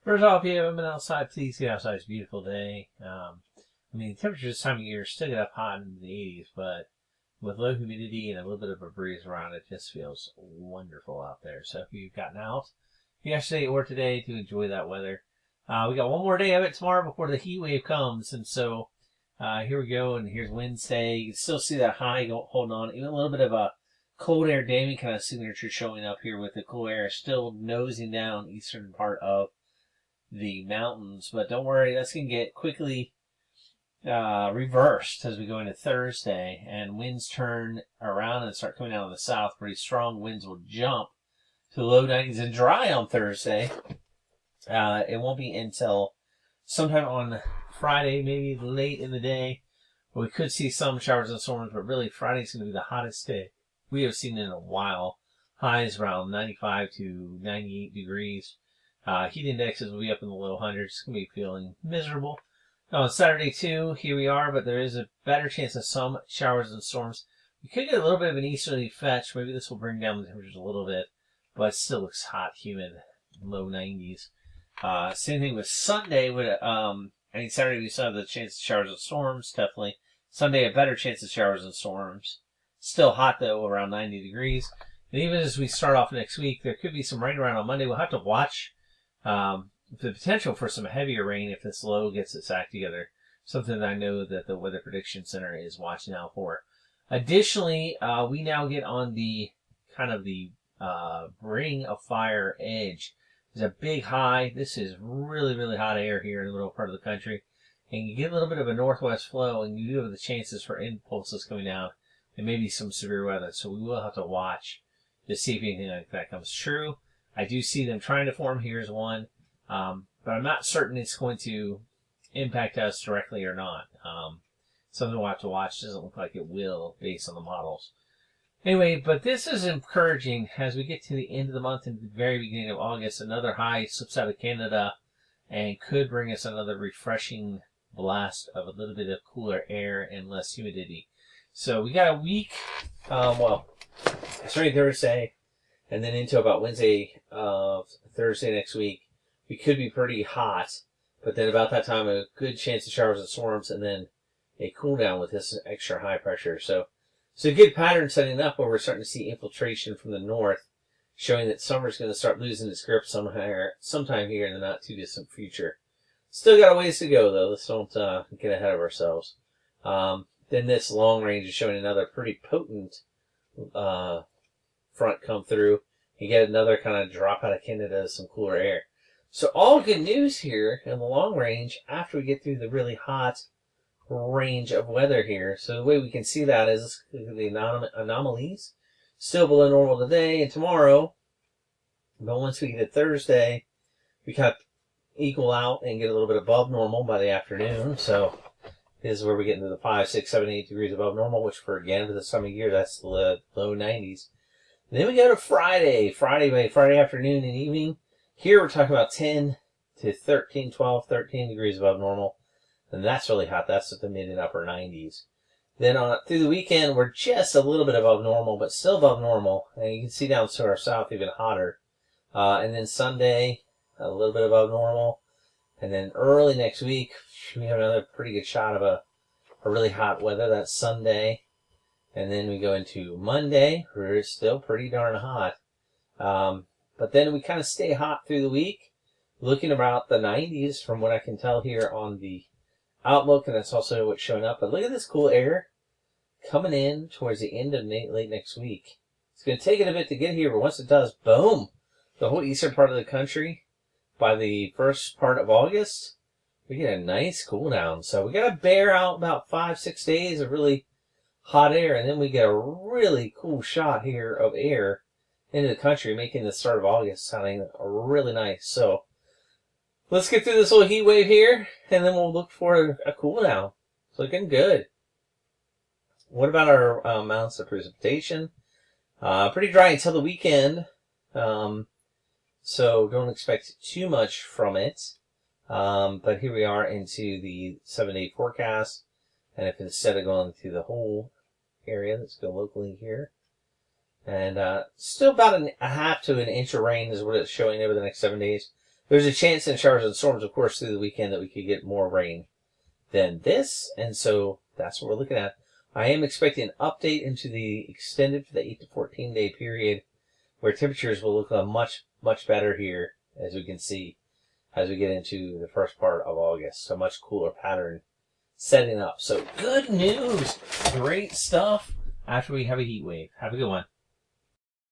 First off, if you haven't been outside, please get outside. It's a beautiful day. The temperature this time of year still get up hot in the 80s, but with low humidity and a little bit of a breeze around, it just feels wonderful out there. So if you've gotten out yesterday or today to enjoy that weather, we got one more day of it tomorrow before the heat wave comes, and so here we go. And here's Wednesday. You can still see that high holding on, even a little bit of a cold air damming kind of signature showing up here with the cool air still nosing down eastern part of the mountains. But don't worry, that's going to get quickly reversed as we go into Thursday, and winds turn around and start coming out of the south. Pretty strong winds will jump to the low 90s and dry on Thursday. It won't be until sometime on Friday, maybe late in the day, where we could see some showers and storms, but really Friday's going to be the hottest day we have seen in a while. Highs around 95 to 98 degrees. Heat indexes will be up in the low hundreds. It's going to be feeling miserable. On Saturday, too, here we are, but there is a better chance of some showers and storms. We could get a little bit of an easterly fetch. Maybe this will bring down the temperatures a little bit, but it still looks hot, humid, low 90s. Same thing with Sunday. Saturday we still have the chance of showers and storms, definitely. Sunday, a better chance of showers and storms. Still hot, though, around 90 degrees. And even as we start off next week, there could be some rain around on Monday. We'll have to watch the potential for some heavier rain if this low gets its act together. Something that I know that the Weather Prediction Center is watching out for. Additionally, we now get on the kind of the ring of fire edge. There's a big high. This is really, really hot air here in the middle part of the country. And you get a little bit of a northwest flow, and you do have the chances for impulses coming down and maybe some severe weather. So we will have to watch to see if anything like that comes true. I do see them trying to form. Here's one. But I'm not certain it's going to impact us directly or not. Something we'll have to watch. Doesn't look like it will based on the models. Anyway, but this is encouraging as we get to the end of the month and the very beginning of August. Another high slips out of Canada and could bring us another refreshing blast of a little bit of cooler air and less humidity. So we got a week, starting Thursday and then into about Wednesday of Thursday next week. We could be pretty hot, but then about that time, a good chance of showers and storms, and then a cool down with this extra high pressure. So a good pattern setting up where we're starting to see infiltration from the north, showing that summer's going to start losing its grip sometime here in the not too distant future. Still got a ways to go, though. Let's don't get ahead of ourselves. Then this long range is showing another pretty potent front come through. You get another kind of drop out of Canada, some cooler air. So all good news here in the long range after we get through the really hot range of weather here. So the way we can see that is the anomalies. Still below normal today and tomorrow. But once we get to Thursday, we kind of equal out and get a little bit above normal by the afternoon. So this is where we get into the 5, 6, 7, 8 degrees above normal, which for this time of year, that's the low 90s. And then we go to Friday afternoon and evening. Here we're talking about 10 to 13, 12, 13 degrees above normal. And that's really hot. That's at the mid and upper 90s. Then through the weekend, we're just a little bit above normal, but still above normal. And you can see down to our south even hotter. And then Sunday, a little bit above normal. And then early next week, we have another pretty good shot of a really hot weather. That's Sunday. And then we go into Monday, where it's still pretty darn hot. But then we kind of stay hot through the week, looking about the 90s from what I can tell here on the outlook, and that's also what's showing up. But look at this cool air coming in towards the end of late next week. It's going to take it a bit to get here, but once it does, boom, the whole eastern part of the country, by the first part of August, we get a nice cool down. So we got to bear out about 5, 6 days of really hot air, and then we get a really cool shot here of air into the country, making the start of August sounding really nice. So let's get through this little heat wave here, and then we'll look for a cool down. It's looking good. What about our amounts of precipitation? Pretty dry until the weekend, so don't expect too much from it. But here we are into the 7-day forecast, and if instead of going through the whole area, let's go locally here. And still about a half to an inch of rain is what it's showing over the next 7 days. There's a chance in showers and storms, of course, through the weekend that we could get more rain than this, and so that's what we're looking at. I am expecting an update into the extended for the 8 to 14 day period, where temperatures will look much, much better here, as we can see, as we get into the first part of August. So much cooler pattern setting up. So good news. Great stuff after we have a heat wave. Have a good one.